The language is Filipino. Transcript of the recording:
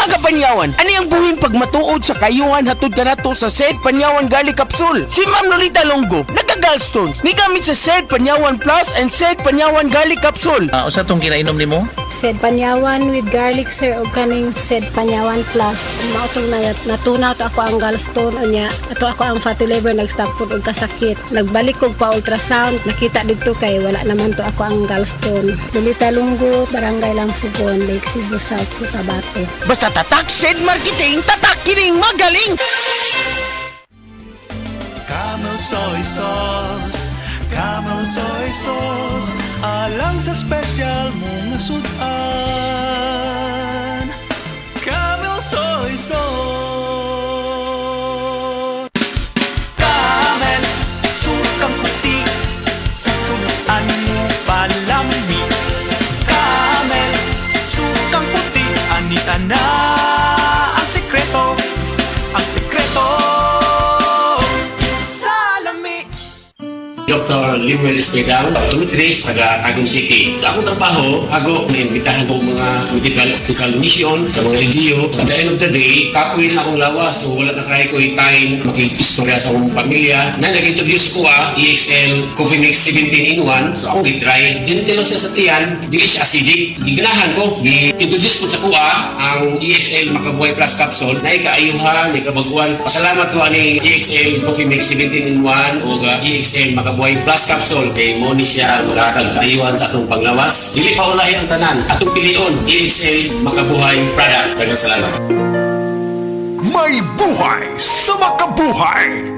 Mga kapanyawan, ani ang buhing pagmatuod sa kayuhan hatod kanato sa Said Panyawan Garlic Capsule. Si Ma'am Lolita Longo, nagka-gallstones, ni gamit sa Said Panyawan Plus and Said Panyawan Garlic Capsule. Usa tong kinainom nimo? Said Panyawan with garlic sir o kaning Said Panyawan Plus. Mautong natunaw to ako ang gallstone unya. Ato ako ang fatty liver nag-stop food og kasakit. Nagbalik kog pa ultrasound, nakita dito kay wala naman to ako ang gallstone. Lolita Longo, Barangay Lampugon, Lake Cebu South, Cotabato. Basta tatak Said Marketing, tatak kining magaling! Camel soy sauce, Camel soy sauce, alang sa special mong sudan. Camel soy sauce. Camel, sukang puti, sa sudan mo palami. Camel, sukang puti, anita na ang sekreto, ang sekreto. Dr. Limuel Espedal, Tometris, taga Tagum City. Sa akong trabaho, ako naimbitahan ko mga medical mission sa mga LGU. At the end of the day, kapoy na akong lawas. So wala na kaya ko time makikistorya sa akong pamilya. Na nag-introduce ko EXL Coffee Mix 17 in 1. So akong gitry. Gentle siya sa tiyan, dili siya acidic. Giganahan ko, gi-introduce ko sa kuha ang EXL Makabuhay Plus Capsule na ikaayuhan, ikabaguan. Pasalamat ko ani EXL Coffee Mix 17 in 1 o EXL Makabuhay Plus Capsule kay mo ni siya magkakag kaayuhan sa atong panglawas. Dili pa ulahi ang tanan. Atong pilion, EXL Makabuhay product. Daghang salamat. May buhay sa makabuhay!